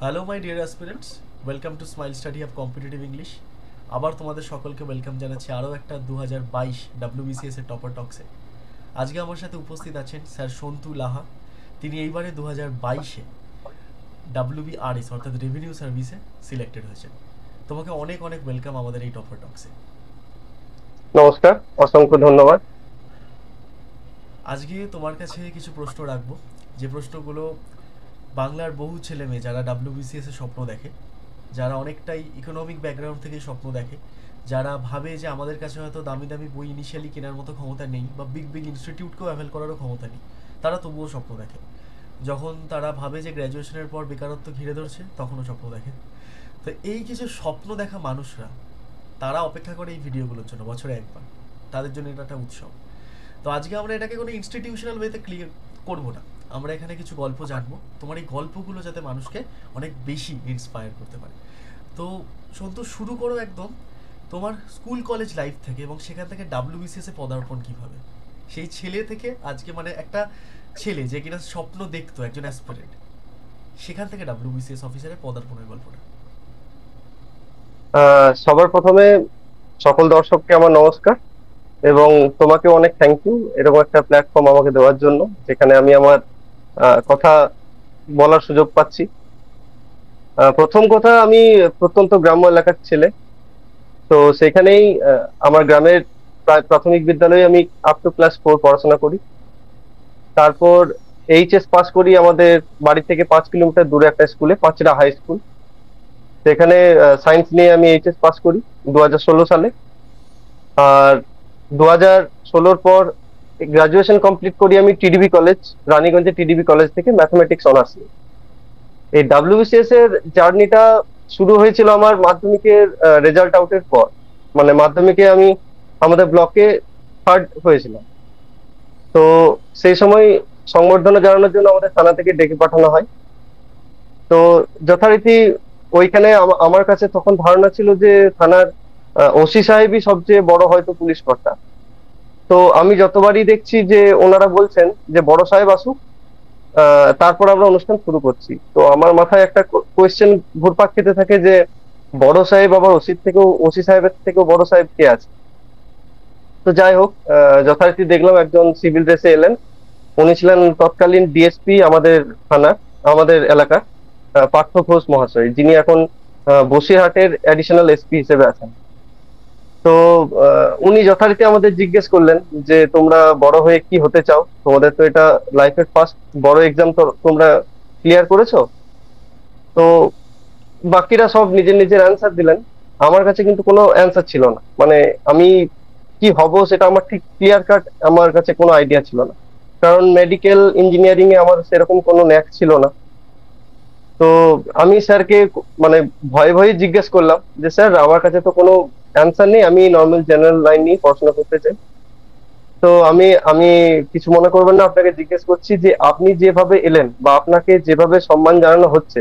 Hello my dear aspirants, welcome to smile study of competitive English. আবার তোমাদের সকলকে welcome জানাচ্ছি আরও একটা 2022 ডাব্লিউবিসিএস এর টপার টক্সে। আজকে আমার সাথে উপস্থিত আছেন স্যার সন্তু লাহা। তিনি এইবারে 2022-এ ডাব্লিউবিআরএস অর্থাৎ রেভিনিউ সার্ভিসে সিলেক্টেড হয়েছেন। তোমাকে অনেক অনেক ওয়েলকাম আমাদের এই টপার টক্সে। নমস্কার, অসংখ্য ধন্যবাদ। আজকে তোমার কাছে কিছু প্রশ্ন রাখবো, যে প্রশ্নগুলো বাংলার বহু ছেলে মেয়ে যারা ডাব্লিউবিসিএস এর স্বপ্ন দেখে, যারা অনেকটাই ইকোনমিক ব্যাকগ্রাউন্ড থেকে স্বপ্ন দেখে, যারা ভাবে যে আমাদের কাছে হয়তো দামি দামি বই ইনিশিয়ালি কেনার মতো ক্ষমতা নেই বা বিগ বিগ ইনস্টিটিউটকেও অ্যাভেল করারও ক্ষমতা নেই, তারা তবুও স্বপ্ন দেখে। যখন তারা ভাবে যে গ্র্যাজুয়েশনের পর বেকারত্ব ঘিরে ধরছে, তখনও স্বপ্ন দেখে। তো এই কিছু স্বপ্ন দেখা মানুষরা, তারা অপেক্ষা করে এই ভিডিওগুলোর জন্য বছরে একবার। তাদের জন্য এটা একটা উৎসব। তো আজকে আমরা এটাকে কোনো ইনস্টিটিউশনাল ওয়েতে ক্লিয়ার করবো না। আমরা এখানে কিছু গল্প জানবো, তোমার এই গল্পগুলো যাতে মানুষকে অনেক বেশি ইন্সপায়ার করতে পারে। তো সন্তু, শুরু করো একদম তোমার স্কুল কলেজ লাইফ থেকে, এবং সেখান থেকে ডাব্লিউবিসিএস এ পদার্পণ কিভাবে, সেই ছেলে থেকে আজকে, মানে একটা ছেলে যে কিনা স্বপ্ন দেখতো, একজন অ্যাসপিরেন্ট, সেখান থেকে ডাব্লিউবিসিএস অফিসারের পদার্পণের গল্পটা। সবার প্রথমে সকল দর্শককে আমার নমস্কার, এবং তোমাকে অনেক থ্যাংক ইউ এরকম একটা প্ল্যাটফর্ম আমাকে দেওয়ার জন্য, যেখানে আমি আমার কথা বলার সুযোগ পাচ্ছি। প্রথম কথা, আমি প্রত্যন্ত গ্রাম্য এলাকার ছেলে। তো সেখানেই আমার গ্রামের প্রাথমিক বিদ্যালয়ে আমি আপ টু ক্লাস 4 পড়াশোনা করি। তারপর এইচএস পাস করি আমাদের বাড়ি থেকে 5 কিলোমিটার দূরে একটা স্কুলে, পাঁচরা হাই স্কুল। সেখানে সায়েন্স নিয়ে আমি এইচএস পাস করি 2016 সালে। আর 2016-র পর গ্রাজুয়েশন কমপ্লিট করি আমি টিডিবি কলেজ, রানীগঞ্জের টিডিবি কলেজ থেকে ম্যাথমেটিক্স অনার্স নিয়ে। এই ডাব্লিউবিসিএস এর জার্নিটা শুরু হয়েছিল আমার মাধ্যমিকের রেজাল্ট আউটের পর। মানে মাধ্যমিকে আমি আমাদের ব্লকে থার্ড হয়েছিলাম। তো সেই সময় সংবর্ধনা জানানোর জন্য আমাদের থানা থেকে ডেকে পাঠানো হয়। তো যথারীতি ওইখানে আমার কাছে তখন ধারণা ছিল যে থানার ওসি সাহেবই সবচেয়ে বড় হয়তো পুলিশ কর্তা। তো আমি যতবারই দেখছি যে ওনারা বলছেন যে বড় সাহেব আসুক, তারপর আমরা অনুষ্ঠান শুরু করছি, তো আমার মাথায় একটা কোয়েশ্চেন ঘুরপাক খেতে থাকে যে বড় সাহেব আবার ওসি সাহেবের থেকেও বড় সাহেব কে আছে। তো যাই হোক, যথারীতি দেখলাম একজন সিভিল ড্রেসে এলেন। উনি ছিলেন তৎকালীন ডিএসপি আমাদের থানার, আমাদের এলাকার, পার্থ ঘোষ মহাশয়, যিনি এখন বসিরহাটের অ্যাডিশনাল এসপি হিসেবে আছেন। তো উনি যথারীতি আমাদের জিজ্ঞেস করলেন যে তোমরা বড় হয়ে কি হতে চাও, তোমাদের তো এটা লাইফের ফার্স্ট বড় এক্সাম, তো তোমরা ক্লিয়ার করেছো। তো বাকিরা সব নিজের নিজের অ্যান্সার দিলেন। আমার কাছে কিন্তু কোনো অ্যান্সার ছিল না। মানে আমি কি হব সেটা আমার ঠিক ক্লিয়ার কাট আমার কাছে কোনো আইডিয়া ছিল না, কারণ মেডিকেল ইঞ্জিনিয়ারিং এ আমার সেরকম কোনো ন্যাক ছিল না। তো আমি স্যারকে মানে ভয়ে ভয়ে জিজ্ঞেস করলাম যে স্যার, আমার কাছে তো কোনো অ্যান্সার নেই, আমি নর্মাল জেনারেল লাইন নিয়ে পড়াশোনা করতে চাই। তো আমি আমি কিছু মনে করবেন না, আপনাকে জিজ্ঞেস করছি যে আপনি যেভাবে এলেন বা আপনাকে যেভাবে সম্মান জানানো হচ্ছে,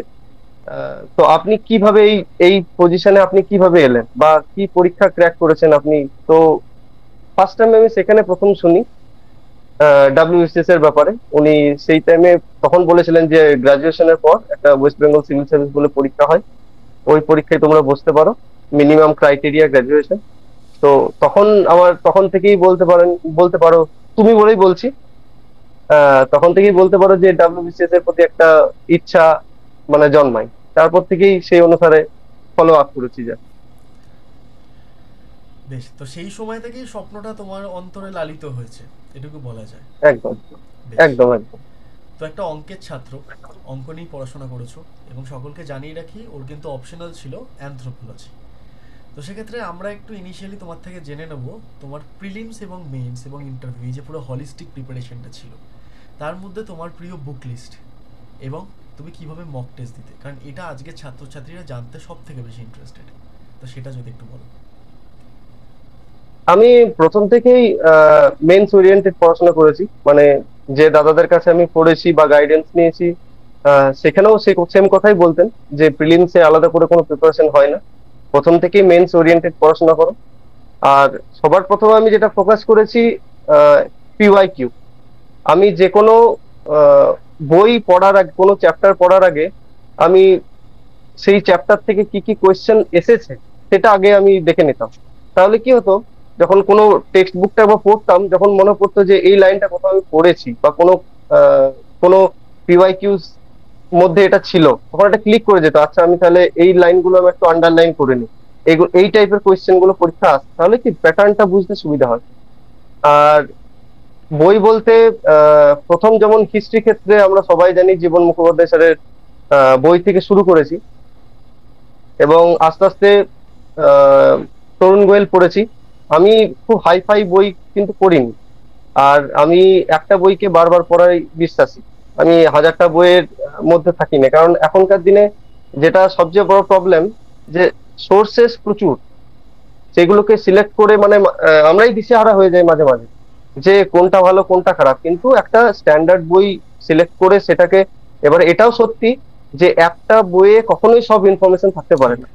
তো আপনি কিভাবে এই এই পজিশনে আপনি কিভাবে এলেন বা কি পরীক্ষা ক্র্যাক করেছেন আপনি। তো ফার্স্ট টাইম আমি সেখানে প্রথম শুনি ডাব্লিউবিসিএস এর ব্যাপারে। উনি সেই টাইমে তখন বলেছিলেন যে গ্রাজুয়েশনের পর একটা ওয়েস্ট বেঙ্গল সিভিল সার্ভিস বলে পরীক্ষা হয়, ওই পরীক্ষায় তোমরা বসতে পারো, মিনিমাম ক্রাইটেরিয়া গ্রাজুয়েশন। তো তখন আমার তখন থেকেই বলতে পারো, তুমি বলেই বলছি, তখন থেকেই বলতে পারো যে ডাব্লিউবিসিএস এর প্রতি একটা ইচ্ছা মানে জন্মায়। তারপর থেকেই সেই অনুসারে ফলো আপ করেছি যা। বেশ, তো সেই সময় থেকেই স্বপ্নটা তোমার অন্তরে লালিত হয়েছে, এটুকু বলা যায়। একদম, বেশ। একদম, একদম। তো একটা অঙ্কের ছাত্র, অঙ্ক নিয়েই পড়াশোনা করেছো, এবং সকলকে জানিয়ে রাখি ওর কিন্তু অপশনাল ছিল অ্যানথ্রোপোলজি। তো সেক্ষেত্রে আমরা একটু ইনিশিয়ালি তোমার থেকে জেনে নেব তোমার প্রিলিমস এবং মেইনস এবং ইন্টারভিউ, এই যে পুরো হলিস্টিক প্রিপারেশনটা ছিল, তার মধ্যে তোমার প্রিয় বুক লিস্ট, এবং তুমি কিভাবে মক টেস্ট দিতে, কারণ এটা আজকের ছাত্রছাত্রীরা জানতে সব থেকে বেশি ইন্টারেস্টেড। তো সেটা যদি একটু বলো। আমি প্রথম থেকেই মেন্স ওরিয়েন্টেড পড়াশোনা করেছি। মানে যে দাদাদের কাছে আমি পড়েছি বা গাইডেন্স নিয়েছি, সেখানেও সে সেম কথাই বলতেন যে প্রিলিমসে আলাদা করে কোনো প্রিপারেশন হয় না, প্রথম থেকেই মেন্স ওরিয়েন্টেড পড়াশোনা করো। আর সবার প্রথমে আমি যেটা ফোকাস করেছি, পিওয়াই কিউ। আমি যে কোনো আহ, বই পড়ার আগে, কোনো চ্যাপ্টার পড়ার আগে আমি সেই চ্যাপ্টার থেকে কি কি কোয়েশ্চেন এসেছে সেটা আগে আমি দেখে নিতাম। তাহলে কি হতো, যখন কোনো টেক্সট বুকটা বা পড়তাম, যখন মনে পড়তো যে এই লাইনটা কোথাও আমি পড়েছি বা আহ, কোনো পিওয়াইকিউস মধ্যে এটা ছিল, তখন এটা ক্লিক করে যেত, আচ্ছা আমি তাহলে এই লাইনগুলো আমি একটু আন্ডারলাইন করে নিই। এই টাইপের কোয়েশ্চেন গুলো পরীক্ষা আসে, তাহলে কি প্যাটার্নটা বুঝতে সুবিধা হয়। আর বই বলতে প্রথম যেমন হিস্ট্রি ক্ষেত্রে আমরা সবাই জানি জীবন মুখোপাধ্যায় স্যারের বই থেকে শুরু করেছি, এবং আস্তে আস্তে আহ, তরুণ গোয়েল পড়েছি। আমি খুব হাইফাই বই কিন্তু পড়িনি, আর আমি একটা বইকে বারবার পড়াই বিশ্বাসী। আমি হাজারটা বইয়ের মধ্যে থাকি না, কারণ এখনকার দিনে যেটা সবচেয়ে বড় প্রবলেম, যে সোর্সেস প্রচুর, সেগুলোকে সিলেক্ট করে মানে আমরাই দিশেহারা হয়ে যাই মাঝে মাঝে, যে কোনটা ভালো কোনটা খারাপ। কিন্তু একটা স্ট্যান্ডার্ড বই সিলেক্ট করে সেটাকে, এবার এটাও সত্যি যে একটা বইয়ে কখনোই সব ইনফরমেশন থাকতে পারে ঠিক। না।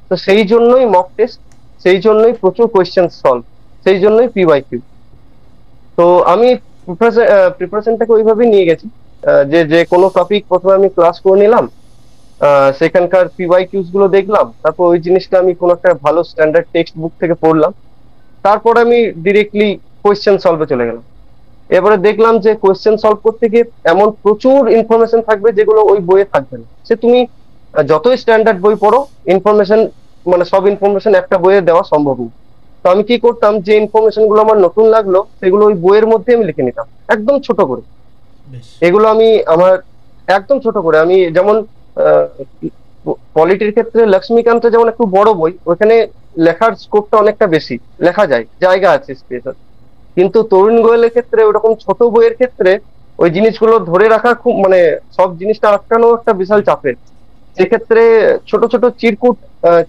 তো সেই জন্যই মক টেস্ট, সেই জন্যই প্রচুর কোয়েশ্চেন সলভ, সেই জন্যই পিওয়াইকিউ। তো আমি প্রিপারেশনটাকে ওইভাবেই নিয়ে গেছি, যে যে কোনো টপিক প্রথমে আমি ক্লাস করে নিলাম, সেখানকার পিওয়াইকিউস গুলো দেখলাম, তারপর ওই জিনিসটা আমি কোনো একটা ভালো স্ট্যান্ডার্ড টেক্সট বুক থেকে পড়লাম, তারপর আমি ডিরেক্টলি কোয়েশ্চেন সলভে চলে গেলাম। এবারে দেখলাম যে কোয়েশ্চেন সলভ করতে গিয়ে এমন প্রচুর ইনফরমেশন থাকবে যেগুলো ওই বইয়ে থাকবে না। সে তুমি যতই স্ট্যান্ডার্ড বই পড়ো, ইনফরমেশন মানে সব ইনফরমেশন একটা বইয়ে দেওয়া সম্ভব না। তো আমি কি করতাম, যে ইনফরমেশন গুলো আমার নতুন লাগলো সেগুলো ওই বইয়ের মধ্যে আমি লিখে নিতাম, একদম ছোট করে। বেশ। এগুলো আমি আমার একদম ছোট করে, আমি যেমন পলিটির ক্ষেত্রে লক্ষ্মীকান্ত যেমন একটু বড় বই, ওখানে লেখার স্কোপটা অনেকটা বেশি, লেখা যায়, জায়গা আছে, স্পেস আছে। কিন্তু তরুণ গোয়েলের ক্ষেত্রে ওরকম ছোট বইয়ের ক্ষেত্রে ওই জিনিসগুলো ধরে রাখা খুব মানে সব জিনিসটা আটকানো একটা বিশাল চাপের। সেক্ষেত্রে ছোট ছোট চিরকুট,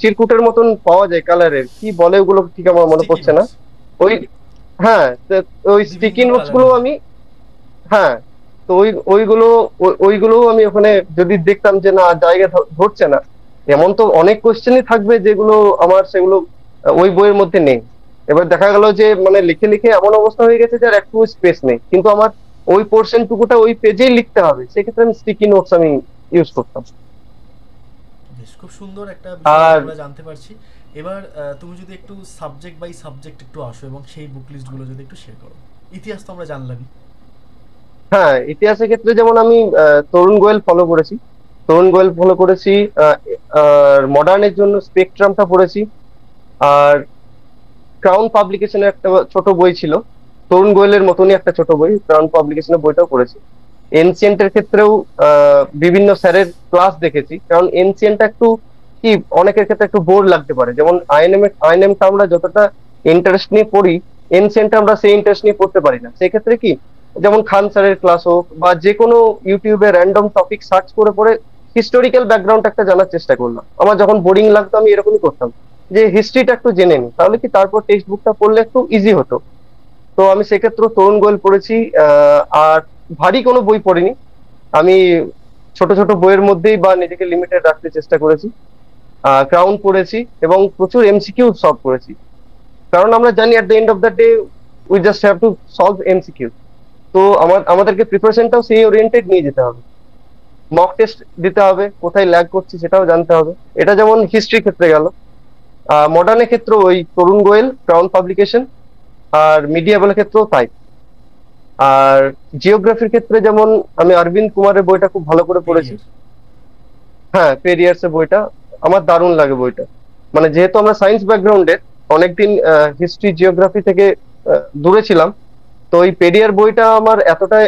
চিরকুটের মতন পাওয়া যায় কালারের, কি বলে ওগুলো ঠিক আমার মনে স্টিকি পড়ছে না। নোটস। ওই, হ্যাঁ, তো ওই বিভিন্ন স্টিকি নোটস গুলো কালারের হয়। আমি, হ্যাঁ, তো ওইগুলো ওইগুলো আমি ওখানে যদি দেখতাম যে না জায়গা ধরছে না, এমন তো অনেক কোশ্চেনই থাকবে যেগুলো আমার সেগুলো ওই বইয়ের মধ্যে নেই। এবার দেখা গেল যে মানে লিখে লিখে এমন অবস্থা হয়ে গেছে যে আর একটু স্পেস নেই, কিন্তু আমার ওই পোর্শন টুকুটা ওই পেজেই লিখতে হবে, সেক্ষেত্রে আমি স্টিকি নোটস আমি ইউজ করতাম। বেশ, খুব সুন্দর একটা বিষয় আর আমরা জানতে পারছি। এবার তুমি যদি একটু সাবজেক্ট বাই সাবজেক্ট একটু আসো এবং সেই বুক লিস্টগুলো যদি একটু শেয়ার করো। ইতিহাস তো আমরা জানলামই। হ্যাঁ, ইতিহাসের ক্ষেত্রে যেমন আমি তরুণ গোয়েল ফলো করেছি, তরুণ গোয়েল ফলো করেছি। আহ, আর মডার্নের জন্য স্পেকট্রামটা পড়েছি। আর ক্রাউন পাবলিকেশনের একটা ছোট বই ছিল, তরুণ গোয়েলের মতনই একটা ছোট বই, ক্রাউন পাবলিকেশনের বইটাও পড়েছি। এনসিয়েন্টের ক্ষেত্রেও বিভিন্ন স্যারের ক্লাস দেখেছি, কারণ এনসিয়েন্টটা একটু কি অনেকের ক্ষেত্রে একটু বোর লাগতে পারে। যেমন আইএনএমটা আমরা যতটা ইন্টারেস্ট নিয়ে পড়ি, এনসিয়েন্টটা আমরা সেই ইন্টারেস্ট নিয়ে পড়তে পারি না। সেক্ষেত্রে কি, যেমন খান স্যারের ক্লাস হোক বা যে কোনো ইউটিউবে র্যান্ডম টপিক সার্চ করে পড়ে হিস্টোরিক্যাল ব্যাকগ্রাউন্ড একটা জানার চেষ্টা করলাম। আমার যখন বোরিং লাগতো আমি এরকমই করতাম, যে হিস্ট্রিটা একটু জেনে নিই, তাহলে কি তারপর টেক্সট বুকটা পড়লে একটু ইজি হতো। তো আমি সেক্ষেত্রে তরুণ গোয়েল পড়েছি। আর ভারী কোনো বই পড়িনি আমি, ছোট ছোট বইয়ের মধ্যেই বা নিজেকে লিমিটেড রাখতে চেষ্টা করেছি। ক্রাউন পড়েছি এবং প্রচুর এমসিকিউ সলভ করেছি, কারণ আমরা জানি at the end of the day we just have to solve MCQ. তো আমাদেরকে প্রিপারেশনটাও সেই ওরিয়েন্টেড নিয়ে যেতে হবে, মক টেস্ট দিতে হবে, কোথায় ল্যাগ করছি সেটাও জানতে হবে। এটা যেমন হিস্ট্রি ক্ষেত্রে গেল। মডার্নের ক্ষেত্রে ওই তরুণ গোয়েল, ক্রাউন পাবলিকেশন, আর মিডিয়াবেলের ক্ষেত্রেও তাই। আর জিওগ্রাফির ক্ষেত্রে যেমন আমি অরবিন্দ কুমারের বইটা খুব ভালো করে পড়েছি। পেরিয়ার। হ্যাঁ, পেরিয়ার্স এর বইটা আমার দারুণ লাগে বইটা। মানে যেহেতু আমরা সায়েন্স ব্যাকগ্রাউন্ডের, অনেকদিন হিস্ট্রি জিওগ্রাফি থেকে দূরে ছিলাম, তো ওই পেরিয়ার বইটা আমার এতটাই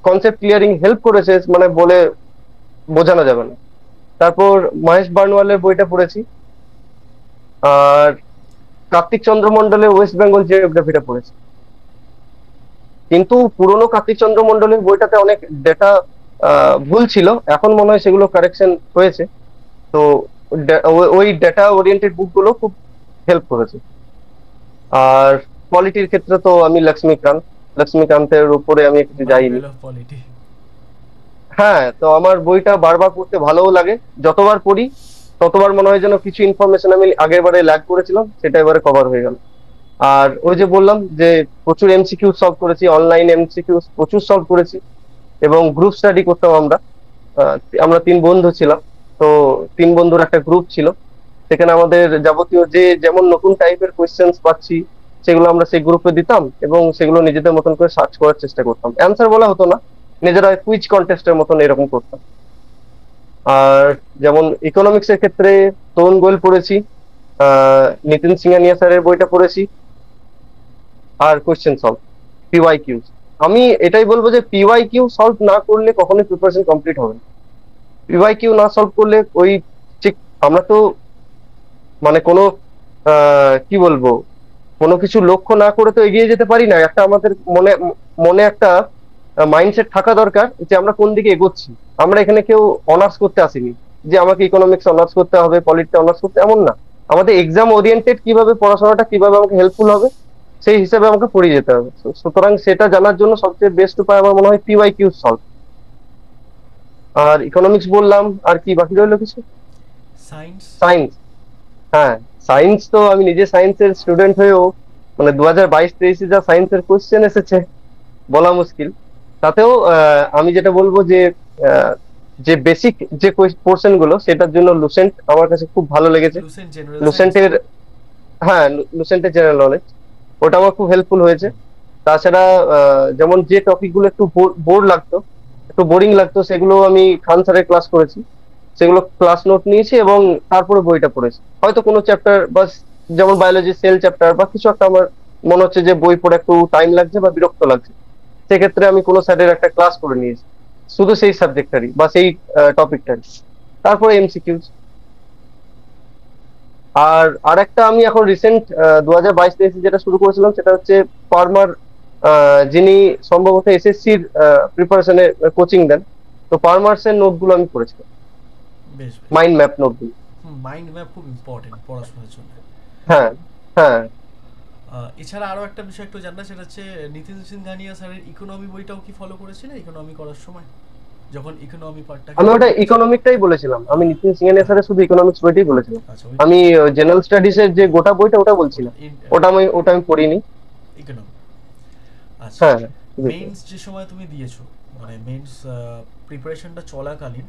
কনসেপ্ট ক্লিয়ারিং হেল্প করেছে মানে বলে বোঝানো যাবে না। তারপর মহেশ বার্নওয়ালের বইটা পড়েছি। আর কার্তিক চন্দ্র মন্ডলের ওয়েস্ট বেঙ্গল জিওগ্রাফিটা পড়েছি। কিন্তু পুরোনো কার্তিক চন্দ্র মন্ডলের বইটাতে অনেক ডেটা ভুল ছিল, এখন মনে হয় সেগুলো কারেকশন হয়েছে। তো ওই ডেটা ওরিয়েন্টেড বুকগুলো খুব হেল্প করেছে। আর পলিটির ক্ষেত্রে তো আমি লক্ষ্মীকান্তের উপরে আমি কিছু যাইনি। Bible of cruelty. হ্যাঁ, তো আমার বইটা বারবার পড়তে ভালোও লাগে, যতবার পড়ি ততবার মনে হয় যেন কিছু ইনফরমেশন আমি আগের বারে ল্যাগ করেছিলাম সেটা এবারে কভার হয়ে গেল। আর ওই যে বললাম যে প্রচুর এমসিকিউ সলভ করেছি, অনলাইন এমসিকিউ প্রচুর সলভ করেছি, এবং গ্রুপ স্টাডি করতাম আমরা। আহ, আমরা তিন বন্ধু ছিলাম, তো 3 বন্ধুর একটা গ্রুপ ছিল, সেখানে আমাদের যাবতীয় যে যেমন নতুন টাইপের কোয়েশ্চেন্স পাচ্ছি সেগুলো আমরা সেই গ্রুপে দিতাম এবং সেগুলো নিজেদের মতন করে সার্চ করার চেষ্টা করতাম। অ্যান্সার বলা হতো না, নিজেরা কুইজ কন্টেস্টের মতন এরকম করতাম। আর যেমন ইকোনমিক্স এর ক্ষেত্রে তরুণ গোয়েল পড়েছি, নিতিন সিংহানিয়া স্যারের বইটা পড়েছি, আর কোয়েশ্চেন সলভ, পিওয়াই কিউ। আমি এটাই বলবো যে পিওয়াই কিউ সলভ না করলে কখনোই প্রিপারেশন কমপ্লিট হবে না। পিওয়াই কিউ না সলভ করলে ওই ঠিক আমরা তো মানে কোনো কি বলবো, কোনো কিছু লক্ষ্য না করে তো এগিয়ে যেতে পারি না। একটা আমাদের মনে মনে একটা মাইন্ডসেট থাকা দরকার যে আমরা কোন দিকে এগোচ্ছি। আমরা এখানে কেউ অনার্স করতে আসিনি যে আমাকে ইকোনমিক্স অনার্স করতে হবে, পলিটিতে অনার্স করতে, এমন না। আমাদের এক্সাম ওরিয়েন্টেড কিভাবে পড়াশোনাটা কিভাবে আমাকে হেল্পফুল হবে সেই হিসাবে আমাকে পড়িয়ে যেতে হবে। সুতরাং সেটা জানার জন্য সবচেয়ে বেস্ট উপায় আমার মনে হয় পিওয়াই কিউ সলভ। আর ইকোনমিক্স বললাম, আর কি বাকি রইলো কিছু? সায়েন্স। সায়েন্স। হ্যাঁ, সায়েন্স তো আমি নিজে সায়েন্সের স্টুডেন্ট হয়েও মানে 2022-23 যা সায়েন্সের কোশ্চেন এসেছে বলা মুশকিল। তাতেও আমি যেটা বলবো যে আহ, যে বেসিক যে পোর্শন গুলো সেটার জন্য লুসেন্ট আমার কাছে খুব ভালো লেগেছে। Lucent general science. লুসেন্টের, হ্যাঁ, লুসেন্টের জেনারেল নলেজ ওটা আমার খুব হেল্পফুল হয়েছে। তাছাড়া যেমন যে টপিক গুলো একটু বোর লাগতো, একটু বোরিং লাগতো, সেগুলো আমি খান স্যারের ক্লাস করেছি, সেগুলো ক্লাস নোট নিয়েছি এবং তারপরে বইটা পড়েছি। হয়তো কোনো চ্যাপ্টার বা যেমন বায়োলজি সেল চ্যাপ্টার বা কিছু একটা আমার মনে হচ্ছে যে বই পড়ে একটু টাইম লাগছে বা বিরক্ত লাগছে, সেক্ষেত্রে আমি কোনো স্যারের একটা ক্লাস করে নিয়েছি শুধু সেই সাবজেক্টারই বা সেই টপিকটারই। তারপরে এমসিকিউ। আর আরেকটা আমি এখন রিসেন্ট 2022-23 যেটা শুরু করেছিলাম সেটা হচ্ছে ফার্মার, যিনি সম্ভবত এসএসসির প্রিপারেশনে কোচিং দেন, তো ফার্মার্স এর নোটগুলো আমি পড়েছিলাম, বেশ বেশ। মাইন্ড ম্যাপ নোটগুলো। মাইন্ড ম্যাপ খুব ইম্পর্টেন্ট পড়াশোনার জন্য। হ্যাঁ, হ্যাঁ। এছাড়া আরো একটা বিষয় একটু জাননা, সেটা হচ্ছে নিতিন সিংহানিয়া স্যারের ইকোনমি বইটাও কি ফলো করেছিলে ইকোনমি করার সময়, যখন ইকোনমি পার্টটাকে আমি ওটা পড়তে হচ্ছে? ইকোনমিকটাই বলেছিলাম, আমি নিতিন সিংহানিয়া স্যারের শুধু ইকোনমিক্স বইটাই বলেছিলাম। আচ্ছা, ওই আমি জেনারেল স্টাডিজ এর যে গোটা বইটা ওটা বলছিলাম, ওটা আমি পড়িনি। ইকোনমি। আচ্ছা, হ্যাঁ, হ্যাঁ, বুঝেছি। মেইনস যে সময় তুমি দিয়েছো, মানে মেইনস প্রিপারেশনটা চলাকালীন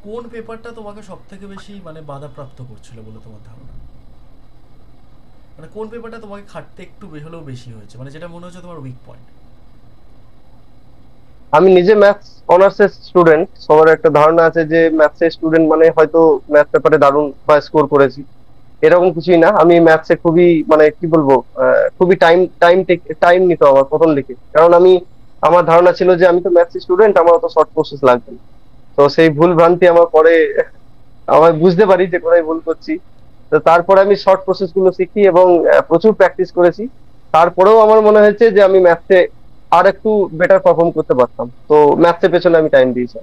কোন পেপারটা তোমাকে সব থেকে বেশি মানে বাধাপ্রাপ্ত করছিল বলে তোমার ধারণা? মানে কোন পেপারটা তোমাকে খাটতে একটু হলেও বেশি হয়েছে, মানে যেটা মনে হচ্ছে তোমার উইক পয়েন্ট? আমি নিজে ম্যাথস অনার্সের স্টুডেন্ট, সবার একটা ধারণা আছে যে ম্যাথসের স্টুডেন্ট মানে হয়তো ম্যাথ পেপারে দারুণ বা স্কোর করেছি, এরকম কিছুই না। আমি ম্যাথসে খুবই মানে কি বলবো, খুবই টাইম নিত আমার প্রথম দিকে, কারণ আমার ধারণা ছিল যে আমি তো ম্যাথস স্টুডেন্ট, আমার অত শর্ট প্রসেস লাগবে না। তো সেই ভুল ভ্রান্তি আমার পরে আমি বুঝতে পারি যে কোথায় ভুল করছি। তো তারপরে আমি শর্ট প্রসেস গুলো শিখি এবং প্রচুর প্র্যাকটিস করেছি। তারপরেও আমার মনে হয়েছে যে আমি ম্যাথসে আর একটু বেটার পারফর্ম করতে পারতাম, তো ম্যাথসের পেছনে আমি টাইম দিয়েছি।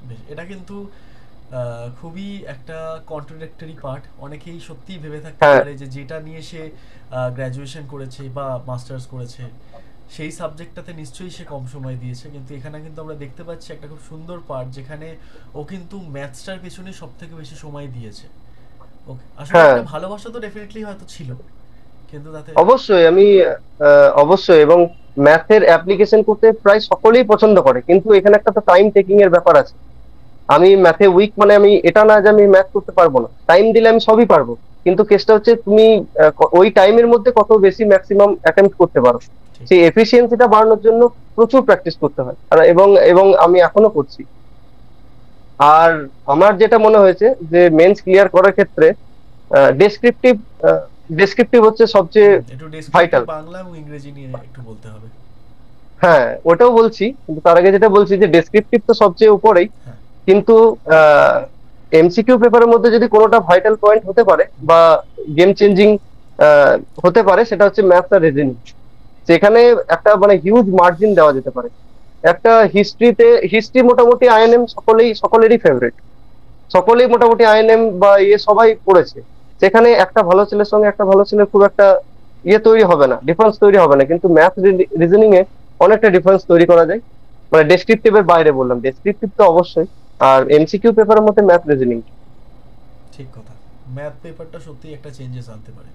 বেশ, এটা কিন্তু খুবই একটা কন্ট্রাডিক্টরি পার্ট। অনেকেই সত্যিই ভেবে থাকতে হ্যাঁ, পারে যে যেটা নিয়ে সে গ্র্যাজুয়েশন করেছে বা মাস্টার্স করেছে সেই সাবজেক্টটাতে নিশ্চয়ই সে কম সময় দিয়েছে, কিন্তু এখানে কিন্তু আমরা দেখতে পাচ্ছি একটা খুব সুন্দর পার্ট যেখানে ও কিন্তু ম্যাথসটার পেছনে সব থেকে বেশি সময় দিয়েছে। ওকে, আসলে হ্যাঁ, একটা ভালোবাসা তো ডেফিনেটলি হয়তো ছিল, কিন্তু তাতে অবশ্যই। অবশ্যই, এবং ম্যাথের অ্যাপ্লিকেশন করতে প্রায় সকলেই পছন্দ করে, কিন্তু এখানে একটা তো টাইম টেকিং এর ব্যাপার আছে। আমি ম্যাথে উইক মানে আমি এটা না যে আমি ম্যাথ করতে পারবো না, টাইম দিলে আমি সবই পারবো। কিন্তু কেসটা হচ্ছে তুমি ওই টাইমের মধ্যে কত বেশি ম্যাক্সিমাম অ্যাটেম্প্ট করতে পারো, ঠিক। সেই এফিসিয়েন্সিটা বাড়ানোর জন্য প্রচুর প্র্যাকটিস করতে হয়। আর এবং এবং আমি এখনো করছি। আর আমার যেটা মনে হয়েছে যে মেন্স ক্লিয়ার করার ক্ষেত্রে ডেসক্রিপটিভ ডেসক্রিপটিভ হচ্ছে সবচেয়ে একটু ডেসক্রিপটিভ ভাইটাল। বাংলা এবং ইংরেজি নিয়ে একটু বলতে হবে। হ্যাঁ, ওটাও বলছি, কিন্তু তার আগে যেটা বলছি যে ডেসক্রিপটিভ তো সবচেয়ে উপরেই, হ্যাঁ। কিন্তু এমসিকিউ পেপারের মধ্যে যদি কোনোটা ভাইটাল পয়েন্ট হতে পারে বা গেম চেঞ্জিং হতে পারে, সেটা হচ্ছে ম্যাথস আর রিজনিং। সেখানে একটা মানে হিউজ মার্জিন দেওয়া যেতে পারে। একটা হিস্ট্রি মোটামুটি আইএনএম সকলেরই ফেভারিট, সকলেই মোটামুটি আইএনএম বা সবাই পড়েছে। সেখানে একটা ভালো ছেলের সঙ্গে একটা ভালো ছেলের খুব একটা তৈরি হবে না, ডিফারেন্স তৈরি হবে না, কিন্তু ম্যাথ রিজনিং এ অনেকটা ডিফারেন্স তৈরি করা যায়। মানে ডেসক্রিপটিভের বাইরে বললাম, ডেসক্রিপটিভ তো অবশ্যই, আর এমসিকিউ পেপারের মধ্যে ম্যাথ রিজনিং। ঠিক কথা। ম্যাথ পেপারটা সত্যিই একটা চেঞ্জেস আনতে পারে।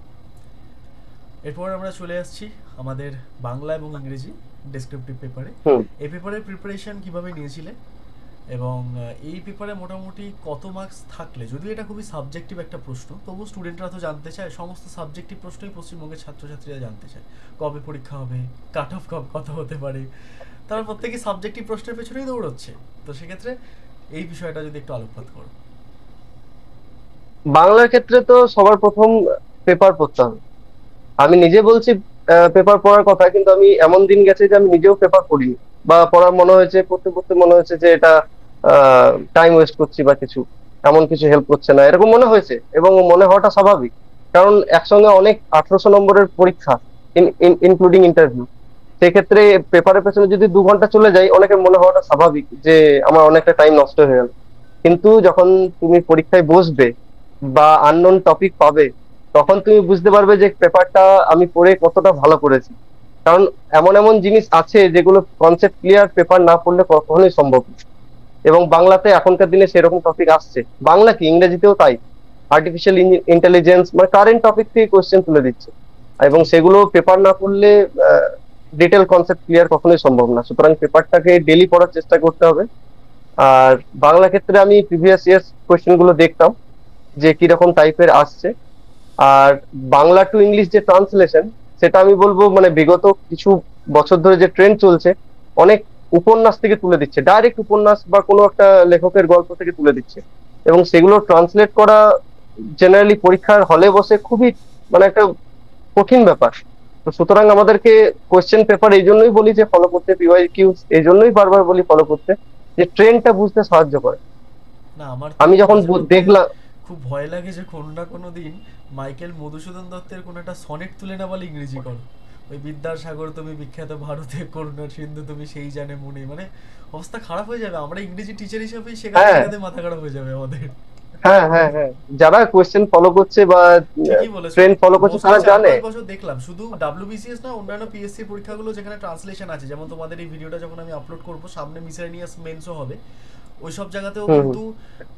এরপর আমরা চলে আসছি আমাদের বাংলা এবং ইংরেজি ডেসক্রিপটিভ পেপারে। হুম। এই পেপারের প্রিপারেশন কিভাবে নিয়েছিলে? এবং এই পেপারে মোটামুটি কত মার্কস থাকলে, যদিও এটা খুবই সাবজেক্টিভ একটা প্রশ্ন, তবু স্টুডেন্টরা তো জানতে চায়, সমস্ত সাবজেক্টিভ প্রশ্নই পশ্চিমবঙ্গের ছাত্রছাত্রীরা জানতে চায়। কবে পরীক্ষা হবে, কাট অফ কত হতে পারে, তারা প্রত্যেকে সাবজেক্টিভ প্রশ্নের পেছনেই দৌড়চ্ছে। তো সেক্ষেত্রে এই বিষয়টা যদি একটু আলোকপাত করো। বাংলার ক্ষেত্রে তো সবার প্রথম পেপার পড়তে হবে। আমি নিজে বলছি পেপার পড়ার কথা, কিন্তু আমি এমন দিন গেছে যে আমি নিজেও পেপার পড়িনি, বা পড়ার মনে হয়েছে, পড়তে পড়তে মনে হয়েছে যে এটা টাইম ওয়েস্ট করছি বা কিছু, এমন কিছু হেল্প করছে না, এরকম মনে হয়েছে। এবং মনে হওয়াটা স্বাভাবিক, কারণ একসঙ্গে অনেক 1800 নম্বরের পরীক্ষা, ইনক্লুডিং ইন্টারভিউ। সেক্ষেত্রে পেপারের পেছনে যদি 2 ঘন্টা চলে যায়, অনেকের মনে হওয়াটা স্বাভাবিক যে আমার অনেকটা টাইম নষ্ট হয়ে গেল। কিন্তু যখন তুমি পরীক্ষায় বসবে বা আননোন টপিক পাবে, তখন তুমি বুঝতে পারবে যে পেপারটা আমি পড়ে কতটা ভালো করেছি। কারণ এমন এমন জিনিস আছে যেগুলো কনসেপ্ট ক্লিয়ার পেপার না পড়লে কখনোই সম্ভব না। এবং বাংলাতে এখনকার দিনে সেরকম টপিক আসছে, বাংলা কি ইংরেজিতেও তাই। আর্টিফিশিয়াল ইন্টেলিজেন্স মানে কারেন্ট টপিক থেকে কোশ্চেন তুলে দিচ্ছে, এবং ঠিক। সেগুলো পেপার না পড়লে ডিটেল কনসেপ্ট ক্লিয়ার কখনোই সম্ভব না। সুতরাং পেপারটাকে ডেলি পড়ার চেষ্টা করতে হবে। আর বাংলা ক্ষেত্রে আমি প্রিভিয়াস ইয়ার্স কোশ্চেন গুলো দেখতাম যে কিরকম টাইপের আসছে। আর বাংলা টু ইংলিশ যে ট্রান্সলেশন, সেটা আমি বলবো মানে বিগত কিছু বছর ধরে যে ট্রেন্ড চলছে, অনেক উপন্যাস থেকে তুলে দিচ্ছে, ডাইরেক্ট উপন্যাস বা কোনো একটা লেখকের গল্প থেকে তুলে দিচ্ছে, এবং সেগুলো ট্রান্সলেট করা জেনারেলি পরীক্ষার হলে বসে খুবই মানে একটা কঠিন ব্যাপার। তো সুতরাং আমাদেরকে কোশ্চেন পেপার এই জন্যই বলি যে ফলো করতে, পিওয়াই কিউস এই জন্যই বারবার বলি ফলো করতে, যে ট্রেন্ডটা বুঝতে সাহায্য করে। না, আমার তো আমি যখন মাঝে মধ্যে দেখলাম, খুব ভয় লাগে যে কোনো না কোনো দিন মাইকেল মধুসূদন দত্তের কোনো একটা সনেট তুলে না বলে ইংরেজি করো, ওই বিদ্যাসাগর তুমি বিখ্যাত ভারতে, করুণার সিন্ধু তুমি সেই জানে মনে, মানে অবস্থা খারাপ হয়ে যাবে, আমরা ইংরেজি টিচার হিসেবেই শেখাতে হ্যাঁ শেখাতে মাথা খারাপ হয়ে যাবে আমাদের। হ্যাঁ হ্যাঁ হ্যাঁ, যারা কোশ্চেন ফলো করছে বা ঠিকই বলেছো। ট্রেন্ড ফলো করছে মোস্টলি তারা চার জানে। পাঁচ বছর দেখলাম শুধু ডাব্লিউবিসিএস না, অন্যান্য পিএসসি পরীক্ষাগুলো যেখানে ট্রান্সলেশন আছে, যেমন তোমাদের এই ভিডিওটা যখন আমি আপলোড করব সামনে মিসেলেনিয়াস মেন্সও হবে, ওই সব জায়গাতেও হুম হুম কিন্তু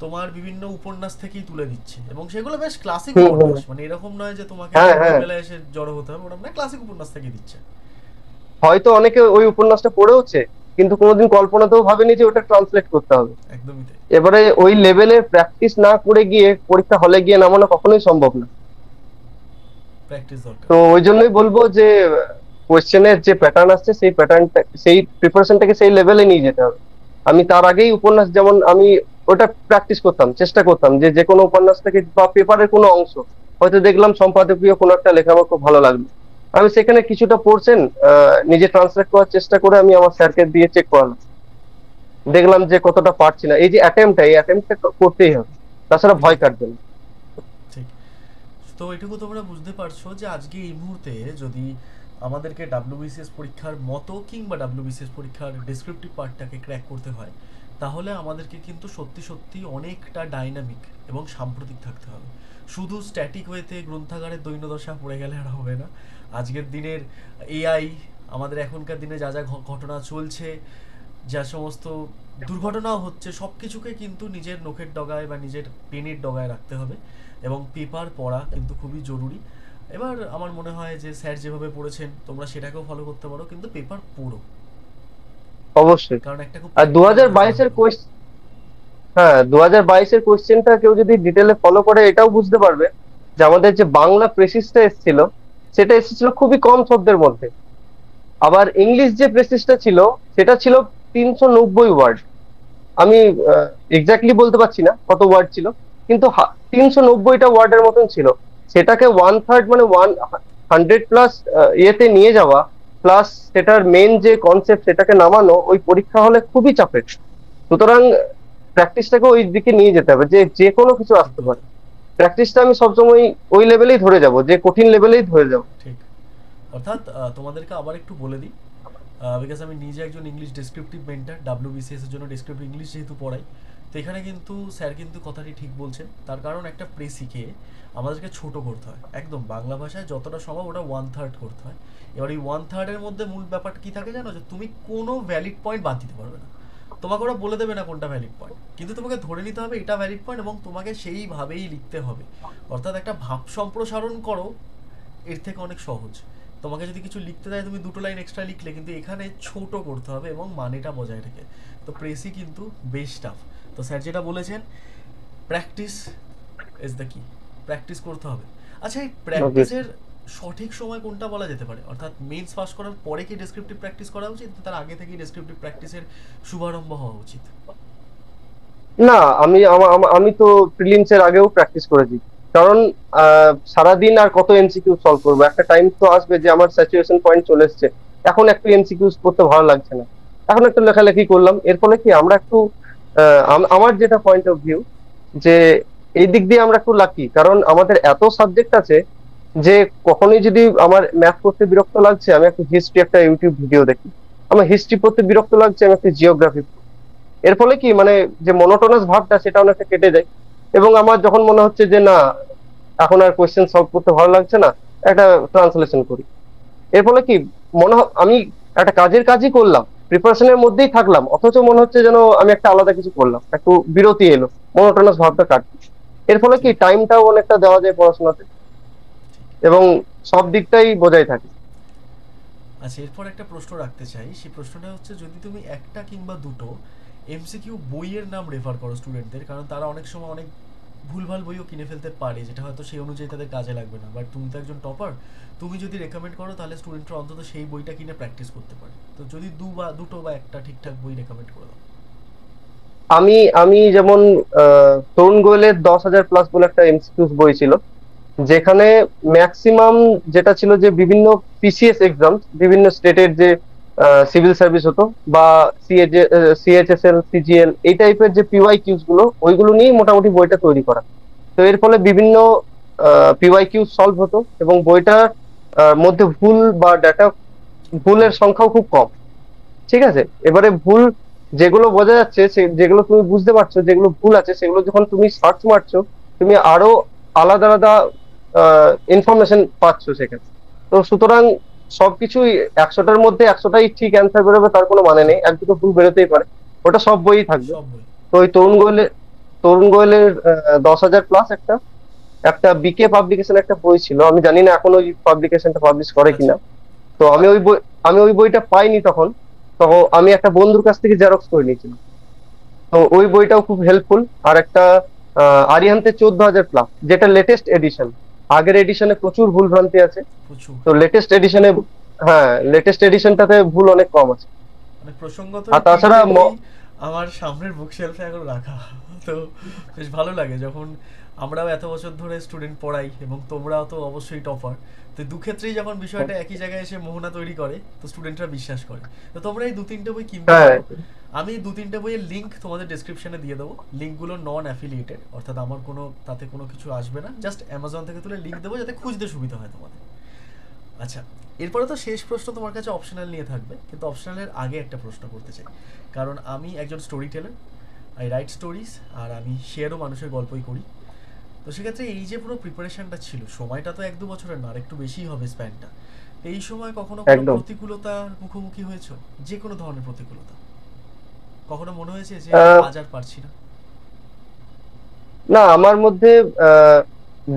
তোমার বিভিন্ন উপন্যাস থেকেই তুলে দিচ্ছে, এবং সেগুলো বেশ ক্লাসিক হুম হুম, উপন্যাস, মানে এরকম নয় যে তোমাকে হ্যাঁ হ্যাঁ। ভোরবেলায় এসে জড়ো হতে হবে, ওরকম না, ক্লাসিক উপন্যাস থেকে দিচ্ছে। হয়তো অনেকে ওই উপন্যাসটা পড়েওছে, কিন্তু কোনোদিন কল্পনাতেও ভাবেনি যে ওটা ট্রান্সলেট করতে হবে। একদমই তাই। এবারে ওই লেভেলের প্র্যাকটিস না করে গিয়ে পরীক্ষা হলে গিয়ে নামানো কখনোই সম্ভব না। প্র্যাকটিস দরকার। তো ওই জন্যই বলবো যে কোয়েশ্চেনের যে প্যাটার্ন আসছে, সেই প্যাটার্নটা, সেই প্রিপারেশনটাকে সেই লেভেলে নিয়ে যেতে হবে। আমি তার আগেই উপন্যাস, যেমন আমি ওটা প্র্যাকটিস করতাম, চেষ্টা করতাম যে যে কোনো উপন্যাস থেকে বা পেপারের কোনো অংশ হয়তো দেখলাম সম্পাদকীয় কোনো একটা লেখা আমার খুব ভালো লাগলো, আমি সেখানে কিছুটা পোর্শন নিজে ট্রান্সলেট করার চেষ্টা করে আমি আমার স্যারকে দিয়ে চেক করালাম, দেখলাম যে কতটা পারছি না। এই যে অ্যাটেম্পটা করতেই হবে, তাছাড়া ভয় এক্স্যাক্টলি। কাটবে না। ঠিক। তো এটুকু তোমরা বুঝতে পারছো যে আজকে এই মুহূর্তে যদি আমাদেরকে ডাব্লিউবিসিএস পরীক্ষার মতো কিংবা ডাব্লিউবিসিএস পরীক্ষার ডেসক্রিপটিভ পার্টটাকে ক্র্যাক করতে হয়, তাহলে আমাদেরকে কিন্তু সত্যি সত্যি অনেকটা ডাইনামিক এবং সাম্প্রতিক থাকতে হবে। শুধু স্ট্যাটিক ওয়েতে গ্রন্থাগারের দৈন্যদশা পড়ে গেলে আর হবে না। আজকের দিনের এআই, আমাদের এখনকার দিনে যা যা ঘটনা চলছে, যা সমস্ত দুর্ঘটনাও হচ্ছে, সব কিছুকে কিন্তু নিজের নখের ডগায় বা নিজের পেনের ডগায় রাখতে হবে, এবং পেপার পড়া কিন্তু খুবই জরুরি। এবার আমার মনে হয় যে স্যার যেভাবে পড়েছেন তোমরা সেটাকেও ফলো করতে পারো, কিন্তু পেপার পড়ো, অবশ্যই। কারণ একটা খুব আর দু প্র্যাকটিক্যাল হাজার জিনিস বাইশের জানতে হবে। কোয়েশ্চেন, হ্যাঁ 2022-এর কোয়েশ্চেনটা কেউ যদি ডিটেলে ফলো করে, এটাও বুঝতে পারবে যে আমাদের যে বাংলা প্রেসিসটা এসেছিল, সেটা এসেছিল খুবই কম শব্দের মধ্যে। আবার ইংলিশ যে প্রেসিসটা ছিল, সেটা ছিল 390 ওয়ার্ড। আমি এক্স্যাক্টলি বলতে পারছি না কত ওয়ার্ড ছিল, কিন্তু 390টা ওয়ার্ডের মতন ছিল। সেটাকে 1/3 মানে 100 প্লাস ইয়েতে নিয়ে যাওয়া, প্লাস সেটার মেন যে কনসেপ্ট সেটাকে নামানো, ওই পরীক্ষা হলে খুবই চাপের। সুতরাং প্র্যাকটিসটাকে ওই দিকে নিয়ে যেতে হবে, যে যে কোনো কিছু ঠিক আসতে কথা। পারে। প্র্যাকটিসটা আমি সবসময় ওই লেভেলেই ধরে যাব, যে কঠিন লেভেলেই ধরে যাব। ঠিক। অর্থাৎ তোমাদেরকে আবার একটু বলে দিই, বিকজ আমি নিজে একজন ইংলিশ ডেসক্রিপটিভ মেন্টার, ডাব্লিউবিসিএস এর জন্য ডেসক্রিপটিভ ইংলিশ যেহেতু পড়াই, তো এখানে কিন্তু স্যার কিন্তু কথাটি ঠিক বলছেন। তার কারণ একটা প্রেসিকে আমাদেরকে ছোট করতে হয়, একদম বাংলা ভাষায় যতটা সম্ভব ওটা 1/3 করতে হয়। এবার এই 1/3-এর মধ্যে মূল ব্যাপারটা কি থাকে জানো, যে তুমি কোনো ভ্যালিড পয়েন্ট বাদ দিতে পারবে না। তোমাকে ওরা বলে দেবে না কোনটা ভ্যালিড পয়েন্ট, কিন্তু তোমাকে ধরে নিতে হবে এটা ভ্যালিড পয়েন্ট, এবং তোমাকে সেইভাবেই লিখতে হবে। অর্থাৎ একটা ভাব সম্প্রসারণ করো, এর থেকে অনেক সহজ। তোমাকে যদি কিছু লিখতে দেয় তুমি দুটো লাইন এক্সট্রা লিখলে, কিন্তু এখানে ছোট করতে হবে এবং মানেটা বজায় রেখে। তো প্রেসই কিন্তু বেশ টাফ। তো স্যার যেটা বলেছেন, প্র্যাকটিস ইজ দ্য কি, প্র্যাকটিস করতে হবে। আচ্ছা, এই Obviously. প্র্যাকটিসের সঠিক সময় কোনটা বলা যেতে পারে? অর্থাৎ মেন্স পাস করার পরে কি ডেসক্রিপটিভ প্র্যাকটিস করা উচিত, তার আগে থেকেই ডেসক্রিপটিভ প্র্যাকটিসের শুভারম্ভ হওয়া উচিত? না, আমি তো প্রিলিমস এর আগেও প্র্যাকটিস করেছি। কারণ সারাদিন আর কত এমসিকিউ সলভ করবো, একটা টাইম তো আসবে যে আমার স্যাচুরেশন পয়েন্ট চলে এসছে, এখন একটু এমসিকিউ করতে ভালো লাগছে না, এখন একটু লেখালেখি করলাম। এর ফলে কি আমরা একটু আমার যেটা পয়েন্ট অফ ভিউ, যে এই দিক দিয়ে আমরা একটু লাকি, কারণ আমাদের এত সাবজেক্ট আছে যে কখনোই যদি আমার ম্যাথ করতে বিরক্ত লাগছে, আমি একটা হিস্ট্রি, একটা ইউটিউব ভিডিও দেখি। আমার হিস্ট্রি পড়তে বিরক্ত লাগছে, আমি একটা জিওগ্রাফি। এর ফলে কি মানে যে মনোটোনাস ভাবটা সেটা অনেকটা কেটে যায়। এবং আমার যখন মনে হচ্ছে যে না, এখন আর কোয়েশ্চেন সলভ করতে ভালো লাগছে না, একটা ট্রান্সলেশন করি। এর ফলে কি আমি একটা কাজই করলাম, প্রিপারেশনের মধ্যেই থাকলাম, অথচ মনে হচ্ছে যেন আমি একটা আলাদা কিছু করলাম, একটু বিরতি এলো, মনোটোনাস ভাবটা কাটছে। এর ফলে কি ঠিক। টাইমটাও অনেকটা দেওয়া যায় পড়াশোনাতে, এবং সব দিকটাই বজায় থাকে। আচ্ছা, এরপর একটা প্রশ্ন রাখতে চাই। সেই প্রশ্নটা হচ্ছে, যদি তুমি একটা কিংবা দুটো এমসিকিউ বইয়ের নাম রেফার করো স্টুডেন্টদের, কারণ তারা অনেক সময় অনেক ভুলভাল বইও কিনে ফেলতে পারে, যেটা হয়তো সেই অনুযায়ী তাদের কাজে লাগবে না। বাট তুমি তো একজন টপার, তুমি যদি রেকমেন্ড করো তাহলে স্টুডেন্টরা অন্তত সেই বইটা কিনে প্র্যাকটিস করতে পারে। তো যদি দুটো বা একটা ঠিকঠাক বই রেকমেন্ড করে দাও। আমি আমি যেমন তরুণ গোয়েলের 10,000 প্লাস বলে একটা এমসিকিউ বই ছিল, যেখানে ম্যাক্সিমাম যেটা ছিল যে বিভিন্ন পিসিএস এক্সাম, বিভিন্ন স্টেটের যে সিভিল সার্ভিস হতো, বা সিএইচএসএল, সিজিএল, এই টাইপের যে পিওয়াই কিউজ গুলো, ওইগুলো নিয়েই মোটামুটি বইটা তৈরি করা। তো এর ফলে বিভিন্ন পিওয়াই কিউজ সলভ হতো, এবং বইটার মধ্যে ভুল বা ডাটা ভুলের সংখ্যাও খুব কম। ঠিক আছে, এবারে ভুল যেগুলো বোঝা যাচ্ছে, যেগুলো তুমি বুঝতে পারছো যেগুলো ভুল আছে, সেগুলো যখন তুমি সার্চ মারছো, তুমি আরো আলাদা আলাদা ইনফরমেশন পাচ্ছ সেখানে। তো সুতরাং সবকিছুই 100টার মধ্যে 100টাই ঠিক অ্যান্সার বেরোবে তার কোনো মানে নেই, এক দুটো ভুল বেরোতেই পারে, ওটা সব বইই থাকবে। সব বই। তো ওই তরুণ গোয়েলের 10,000 প্লাস একটা একটা বিকে পাবলিকেশন একটা বই ছিল, আমি জানি না এখন ওই পাবলিকেশনটা পাবলিশ করে আচ্ছা। কিনা। তো আমি ওই বইটা পাইনি তখন। তো আমি একটা বন্ধুর কাছ থেকে জেরক্স করে নিয়েছিলাম। তো ওই বইটাও খুব হেল্পফুল। আর একটা আরিহান্তে 14,000 প্লাস, যেটা লেটেস্ট এডিশন। আগের এডিশনে প্রচুর ভুল ভ্রান্তি আছে। প্রচুর। তো লেটেস্ট এডিশনে, হ্যাঁ, লেটেস্ট এডিশনটাতে ভুল অনেক কম আছে। মানে প্রসঙ্গত আর এই তাছাড়া তিনটে বই আমার সামনের বুক শেলফে এখন রাখা। তো বেশ ভালো লাগে যখন আমরাও এত বছর ধরে স্টুডেন্ট পড়াই এবং তোমরাও তো অবশ্যই টপার। তো দু ক্ষেত্রেই যখন বিষয়টা একই জায়গায় এসে মোহনা তৈরি করে, তো স্টুডেন্টরা বিশ্বাস করে। তো তোমরা এই দু তিনটে বই কিনতে হ্যাঁ, পারো। আমি দু তিনটে বইয়ের লিঙ্ক তোমাদের ডেসক্রিপশনে দিয়ে দেবো। লিঙ্কগুলো নন অ্যাফিলিয়েটেড, অর্থাৎ আমার কোনো তাতে কোনো কিছু আসবে না, জাস্ট অ্যামাজন থেকে তুলে লিঙ্ক দেবো যাতে খুঁজতে সুবিধা হয় তোমাদের। আচ্ছা, এরপরে তো শেষ প্রশ্ন তোমার কাছে অপশনাল নিয়ে থাকবে, কিন্তু অপশনালের আগে একটা প্রশ্ন করতে চাই। কারণ আমি একজন story teller, I write stories, আর আমি শেয়ারও মানুষের গল্পই করি। তো সেক্ষেত্রে এই যে পুরো প্রিপারেশনটা ছিল, সময়টা তো 1-2 বছরের না, আর একটু বেশিই হবে স্প্যানটা। এই সময় কখনো কোনো একদম। প্রতিকূলতার মুখোমুখি হয়েছো? যে কোনো ধরনের প্রতিকূলতা কখনো মনে হয়েছে যে আহ, আজ আর পারছি না? না, আমার মধ্যে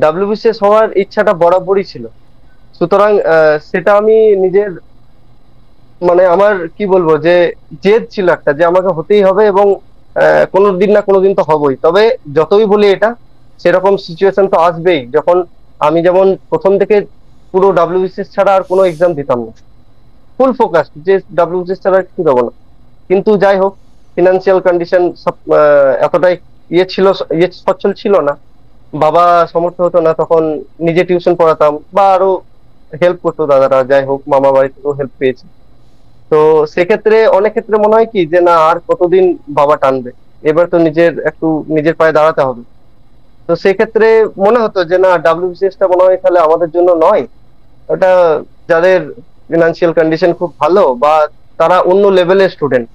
ডাব্লিউবিসিএস হওয়ার ইচ্ছাটা বরাবরই ছিল। সুতরাং সেটা আমি নিজের, মানে আমার কি বলবো, যে জেদ ছিল একটা, যে আমাকে হতেই হবে, এবং কোনোদিন না কোনোদিন তো হবই। তবে যতই বলি এটা, সেরকম সিচুয়েশন তো আসবেই, যখন আমি যেমন প্রথম থেকে পুরো ডাব্লিউবিসিএস ছাড়া আর কোনো এক্সাম দিতাম না, ফুল ফোকাস যে ডাব্লিউবিসিএস ছাড়া আর কিছু দেবো না। কিন্তু যাই হোক, ফিনান্সিয়াল কন্ডিশন সব এতটাই ছিল, সচ্ছল ছিল না, বাবা সমর্থ হতো না তখন। নিজে টিউশন পড়াতাম, বা আরো হেল্প করতো দাদারা, যাই হোক মামা বাড়ি থেকেও হেল্প পেয়েছি। তো সেক্ষেত্রে অনেক ক্ষেত্রে মনে হয় কি যে না, আর কতদিন বাবা টানবে, এবার তো নিজের পায়ে দাঁড়াতে হবে। তো সেক্ষেত্রে মনে হতো যে না, ডাব্লিউবিসিএস টা মনে হয় তাহলে আমাদের জন্য নয়। ওটা যাদের ফিনান্সিয়াল কন্ডিশন খুব ভালো, বা তারা অন্য লেভেলের স্টুডেন্ট,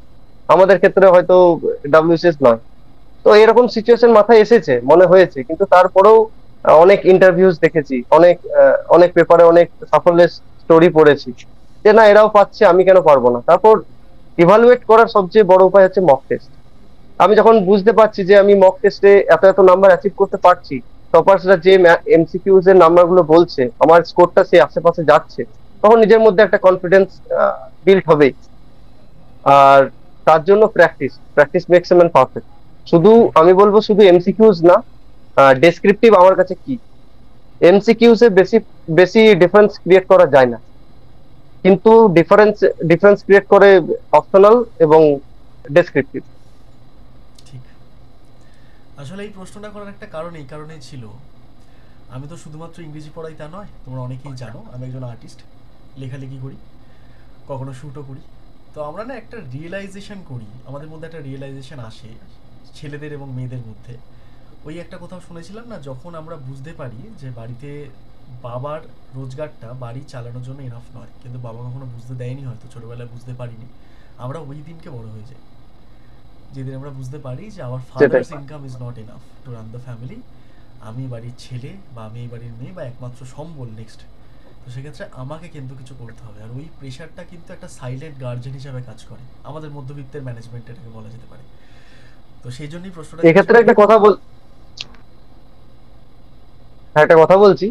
আমাদের ক্ষেত্রে হয়তো ডাব্লিউবিসিএস নয়। তো এরকম সিচুয়েশন মাথায় এসেছে, মনে হয়েছে, কিন্তু তারপরেও অনেক ইন্টারভিউজ দেখেছি, অনেক পেপারে অনেক সাফল্যের স্টোরি পড়েছি, যে না এরাও পাচ্ছে, আমি কেন পারবো না। তারপর ইভালুয়েট করার সবচেয়ে বড় উপায় হচ্ছে মক টেস্ট। আমি যখন বুঝতে পারছি যে আমি মক টেস্টে এত এত নাম্বার অ্যাচিভ করতে পারছি, টপার্সরা যে এমসিকিউজ এর নাম্বার গুলো বলছে, আমার স্কোরটা সেই আশেপাশে যাচ্ছে, তখন নিজের মধ্যে একটা কনফিডেন্স বিল্ড হবে। আর তার জন্য practice, practice makes a man perfect. শুধু রাইট। আমি বলবো শুধু এমসিকিউজ না, ডেসক্রিপটিভ আমার কাছে কি, এমসিকিউজ এ বেশি বেশি ডিফারেন্স ক্রিয়েট করা যায় না, কিন্তু ডিফারেন্স ডিফারেন্স ক্রিয়েট করে অপশনাল এবং ডেসক্রিপটিভ। ঠিক। আসলে এই প্রশ্নটা করার একটা কারণ এই কারণেই ছিল, আমি তো শুধুমাত্র ইংরেজি পড়াই তা নয়, তোমরা অনেকেই জানো আমি একজন আর্টিস্ট, লেখালেখি করি, কখনো শ্যুটও করি। তো আমরা না একটা রিয়েলাইজেশন করি, আমাদের মধ্যে একটা রিয়েলাইজেশন আসে ছেলেদের এবং মেয়েদের মধ্যে। ওই একটা কোথাও শুনেছিলাম না, যখন আমরা বুঝতে পারি যে বাড়িতে বাবার রোজগারটা বাড়ি চালানোর জন্য এনাফ নয়, কিন্তু বাবা কখনো বুঝতে দেয়নি, হয়তো ছোটবেলায় বুঝতে পারিনি, আমরা ওই দিনকে বড় হয়ে যাই, যেদিন আমরা বুঝতে পারি যে আওয়ার সেটাই। Father's income is not enough to run the family, আমি বাড়ির ছেলে বা আমি এই বাড়ির মেয়ে বা একমাত্র সম্বল নেক্সট, তো সেক্ষেত্রে আমাকে কিন্তু কিছু করতে হবে। আর ওই প্রেশারটা কিন্তু একটা সাইলেন্ট গার্জেন হিসাবে কাজ করে, আমাদের মধ্যবিত্তের ম্যানেজমেন্ট এটাকে বলা যেতে পারে। তো সেই জন্যই প্রশ্নটা জিজ্ঞেস এক্ষেত্রে করা একটা কিন্তু। কথা হ্যাঁ, একটা কথা বলছি।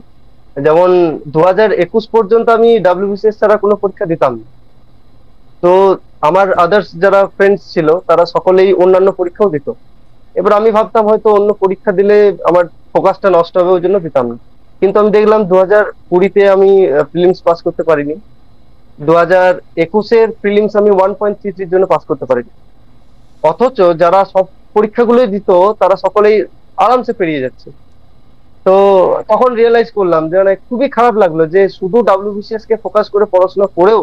যেমন 2021 পর্যন্ত আমি ডাব্লিউবিসিএস ছাড়া কোনো পরীক্ষা দিতাম না। তো আমার আদার্স যারা ফ্রেন্ডস ছিল তারা সকলেই অন্যান্য পরীক্ষাও দিত। এবার আমি ভাবতাম হয়তো অন্য পরীক্ষা দিলে আমার ফোকাসটা নষ্ট হবে, ওই জন্য দিতাম না। কিন্তু আমি দেখলাম 2020-তে আমি প্রিলিমস পাস করতে পারিনি, 2021-এর প্রিলিমস আমি 1.33 জন্য পাস করতে পারিনি। অথচ যারা সব পরীক্ষাগুলোই দিত তারা সকলেই আরামসে পেরিয়ে যাচ্ছে। তো তখন রিয়েলাইজ করলাম যে মানে খুবই খারাপ লাগলো যে শুধু ডাব্লিউবিসিএস কে ফোকাস করে পড়াশোনা করেও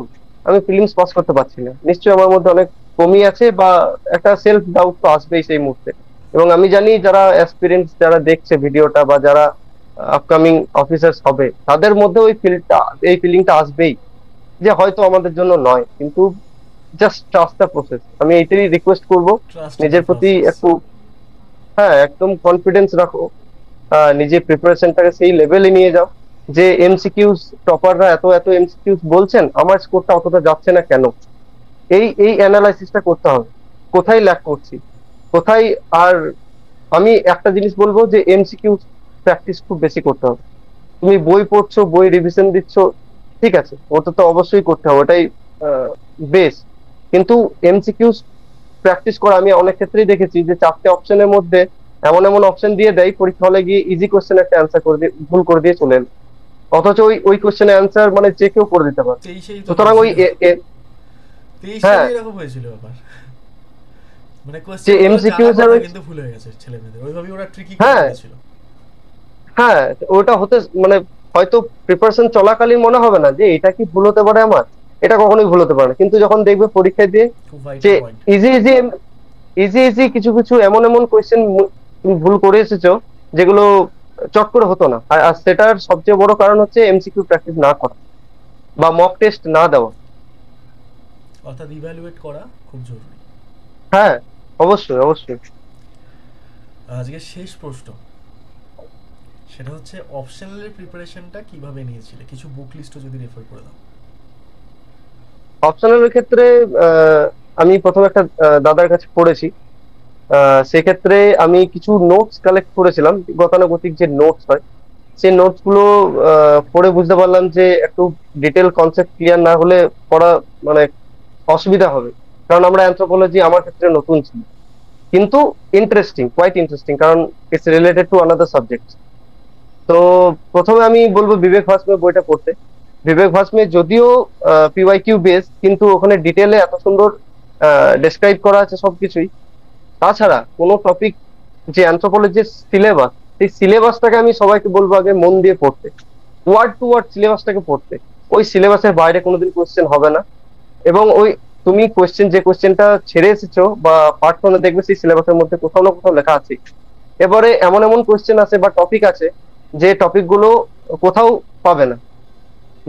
আমি প্রিলিমস পাস করতে পারছি না। নিশ্চয়ই আমার মধ্যে অনেক কমই আছে, বা একটা সেলফ ডাউট তো আসবেই সেই মুহূর্তে। এবং আমি জানি যারা অ্যাসপিরেন্টস যারা দেখছে ভিডিওটা বা যারা আপকামিং অফিসার্স হবে তাদের মধ্যে এই ফিলিংটা আসবেই যে হয়তো আমাদের জন্য নয়, কিন্তু জাস্ট ট্রাস্ট দ্য প্রসেস। আমি এইটাই রিকোয়েস্ট করব ট্রাস্ট ইন দ্য নিজের প্রতি প্রসেস। একটু। হ্যাঁ, একদম কনফিডেন্স রাখো, নিজের প্রিপারেশনটাকে সেই লেভেলে নিয়ে যাও যে এমসিকিউস টপাররা এত এত এমসিকিউস বলছেন, আমার স্কোরটা অতটা যাচ্ছে না কেন। এই অ্যানালাইসিসটা করতে হবে, কোথায় ল্যাক করছি, কোথায়। আর আমি একটা জিনিস বলবো যে এমসিকিউ প্র্যাকটিস খুব বেশি করতে হবে। তুমি বই পড়ছো, বই রিভিশন দিচ্ছ, ঠিক আছে, ওটা তো অবশ্যই করতে হবে, ওটাই বেস। কিন্তু এমসিকিউ প্র্যাকটিস করা, আমি অনেক ক্ষেত্রেই দেখেছি যে 4টে অপশনের মধ্যে এমন এমন অপশন দিয়ে দেয় পরীক্ষা হলে গিয়ে ইজি কোশ্চেন একটা অ্যান্সার করে দিয়ে ভুল করে দিয়ে চলে এলো। অথচ ওই ওই কোশ্চেনের অ্যান্সার মানে যে কেউ করে দিতে পারে। 23-এই তো সুতরাং ওই হয়েছিল, 23 সালে হ্যাঁ, এরকম হয়েছিল ব্যাপার, মানে যে কোয়েশ্চেন গুলো এমসিকিউ জানা এর কথা ওই, কিন্তু ভুলে গেছে ছেলে মেয়েদের, ওইভাবেই ওরা ট্রিকি করে হ্যাঁ ফেলেছিল। হ্যাঁ, ওটা হতে মানে হয়তো প্রিপারেশন চলাকালীন মনে হবে না যে এটা কি ভুল হতে পারে আমার, এটা কখনোই ভুল হতে পারে না। কিন্তু যখন দেখবে পরীক্ষায় দিয়ে খুব যে vital point. Easy easy easy easy কিছু কিছু এমন এমন কোয়েশ্চেন তুমি ভুল করে এসেছো যেগুলো চট করে হতো না। আর আর সেটার সবচেয়ে বড় কারণ হচ্ছে এমসিকিউ প্র্যাকটিস না করা বা মক টেস্ট না দেওয়া। অর্থাৎ ইভ্যালুয়েট করা খুব জরুরি। হ্যাঁ, অবশ্যই অবশ্যই। আজকে শেষ প্রশ্ন, সেটা হচ্ছে অপশনালের প্রিপারেশনটা কিভাবে নিয়েছিলে, কিছু বুক লিস্টও যদি রেফার করে দাও। অপশনালের ক্ষেত্রে আহ, আমি প্রথমে একটা দাদার কাছে পড়েছি। সেক্ষেত্রে আমি কিছু নোটস কালেক্ট করেছিলাম, গতানুগতিক যে নোটস হয় সেই নোটস গুলো পড়ে বুঝতে পারলাম যে একটু ডিটেল কনসেপ্ট ক্লিয়ার না হলে পড়া মানে অসুবিধা হবে। কারণ আমরা অ্যানথ্রোপোলজি আমার ক্ষেত্রে নতুন ছিল, কিন্তু ইন্টারেস্টিং, কোয়াইট ইন্টারেস্টিং, কারণ it's related to another subject. তো প্রথমে আমি বলবো বিবেক ভাসমের বইটা পড়তে। বিবেক ভাসমে যদিও পিওয়াইকিউ বেস, কিন্তু ওখানে ডিটেলে এত সুন্দর ডেসক্রাইব করা আছে সবকিছুই। তাছাড়া কোনো টপিক, যে অ্যানথ্রোপোলজির সিলেবাস, সেই সিলেবাসটাকে আমি সবাইকে বলবো আগে মন দিয়ে পড়তে, ওয়ার্ড টু ওয়ার্ড সিলেবাসটাকে পড়তে। ওই সিলেবাসের বাইরে কোনোদিন কোশ্চেন হবে না। এবং ওই তুমি যে কোশ্চেনটা ছেড়ে এসেছো বা পার্ট ওয়ানে দেখবে সেই সিলেবাসের মধ্যে কোথাও না কোথাও লেখা আছে। এবারে এমন এমন কোশ্চেন আছে বা টপিক আছে যে টপিক গুলো কোথাও পাবে না,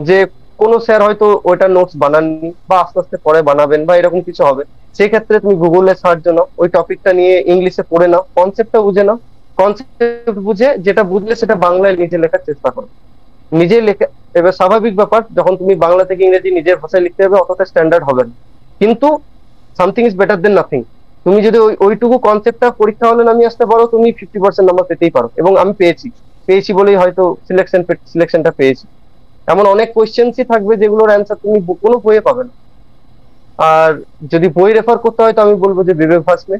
যে কোনো স্যার হয়তো ওইটা নোটস বানাননি বা আস্তে আস্তে পরে বানাবেন বা এরকম কিছু হবে। সেই ক্ষেত্রে তুমি গুগলে সার্চ নাও, ওই টপিকটা নিয়ে ইংলিশে পড়ে নাও, কনসেপ্টটা বুঝে নাও। কনসেপ্ট বুঝে যেটা বুঝলে সেটা বাংলায় নিজে লেখার চেষ্টা করো, নিজে লেখা। এবার স্বাভাবিক ব্যাপার, যখন তুমি বাংলা থেকে ইংরেজি নিজের ভাষায় লিখতে হবে অতটা স্ট্যান্ডার্ড হবে না, কিন্তু something is better then nothing. তুমি যদি ওইটুকু কনসেপ্টটা পরীক্ষা হলে নামিয়ে আসতে পারো, তুমি 50% নাম্বার পেতেই পারো। এবং আমি পেয়েছি, পেয়েছি বলেই হয়তো সিলেকশনটা পেয়েছি। এমন অনেক কোয়েশ্চেন্সই থাকবে যেগুলোর অ্যান্সার তুমি কোনো বইয়ে পাবে না। আর যদি বই রেফার করতে হয় তো আমি বলবো যে বিবেক ভাসলে,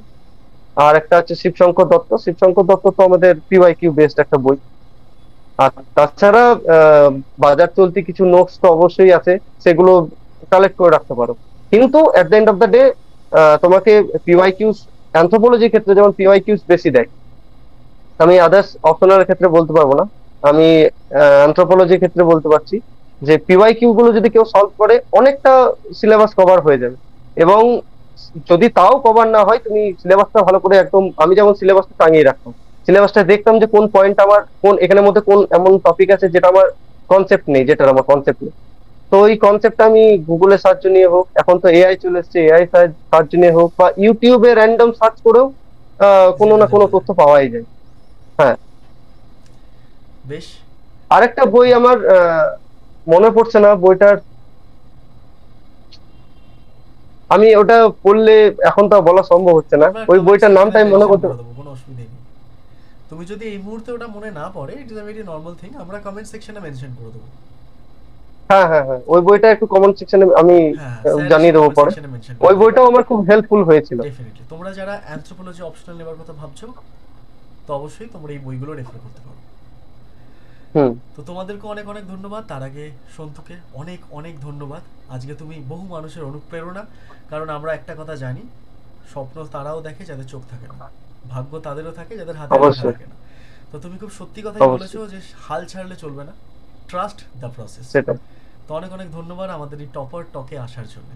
আর একটা হচ্ছে শিবশঙ্কর দত্ত। শিবশঙ্কর দত্ত তো আমাদের পিওয়াইকিউ বেসড একটা বই। আর তাছাড়া বাজার চলতি কিছু নোটস তো অবশ্যই আছে, সেগুলো কালেক্ট করে রাখতে পারো। কিন্তু at the end of the day তোমাকে পিওয়াইকিউস, অ্যানথ্রোপোলজির ক্ষেত্রে যেমন পিওয়াইকিউস বেশি দেয়, আমি আদার্স অপশনাল ক্ষেত্রে বলতে পারবো না। আমি অ্যানথ্রোপোলজির ক্ষেত্রে বলতে পারছি যে পিওয়াইকিউ গুলো যদি কেউ সলভ করে অনেকটা সিলেবাস কভার হয়ে যাবে। এবং যদি তাও কভার না হয়, তুমি সিলেবাসটা ভালো করে একদম, আমি যেমন সিলেবাসটা টাঙিয়ে রাখতাম, সিলেবাসটা দেখতাম যে কোন পয়েন্ট আমার, কোন এখানের মধ্যে কোন এমন টপিক আছে যেটা আমার কনসেপ্ট নেই, যেটার আমার কনসেপ্ট নেই। তো ওই কনসেপ্টটা আমি গুগলে সার্চ নিয়ে হোক, এখন তো এআই চলে এসছে, এআই সার্চ নিয়ে হোক, বা ইউটিউবে র্যান্ডম সার্চ করেও কোনো জেনে না কোনো যাওয়া তথ্য যায়। পাওয়াই যায়। হ্যাঁ। বেশ। আরেকটা বই আমার মনে পড়ছে না বইটার, আমি ওটা পড়লে এখন তো বলা সম্ভব হচ্ছে না, আমরা ওই কমেন্ট বইটার নামটা সেকশনে আমি মনে মেনশন করতে। করে দেবো, কোনো অসুবিধা নেই। তুমি যদি এই মুহূর্তে ওটা মনে না পড়ে, it is a very normal thing, আমরা কমেন্ট সেকশনে মেনশন করে দেবো। হ্যাঁ, হ্যাঁ, হ্যাঁ, ওই বইটা একটু কমেন্ট সেকশনে আমি হ্যাঁ, স্যার এসে জানিয়ে দেবো কমেন্ট পরে। সেকশনে মেনশন করে ওই দেবে। বইটাও আমার খুব হেল্পফুল হয়েছিল। ডেফিনেটলি তোমরা যারা অ্যানথ্রোপোলজি অপশনাল নেবার কথা ভাবছো, তো অবশ্যই তোমরা এই বইগুলো রেফার করতে পারো। হুম। তো তোমাদেরকে অনেক অনেক ধন্যবাদ। তার আগে সন্তুকে অনেক অনেক ধন্যবাদ। আজকে তুমি বহু মানুষের অনুপ্রেরণা। কারণ আমরা একটা কথা জানি, স্বপ্ন তারাও দেখে যাদের চোখ থাকে না, ভাগ্য তাদেরও থাকে যাদের হাতে লেখা অবশ্যই। থাকে না। তো তুমি খুব সত্যি কথাই বলেছো অবশ্যই। যে হাল ছাড়লে চলবে না, ট্রাস্ট দ্য প্রসেস। সেটাই। তো অনেক অনেক ধন্যবাদ আমাদের এই টপার টকে আসার জন্য।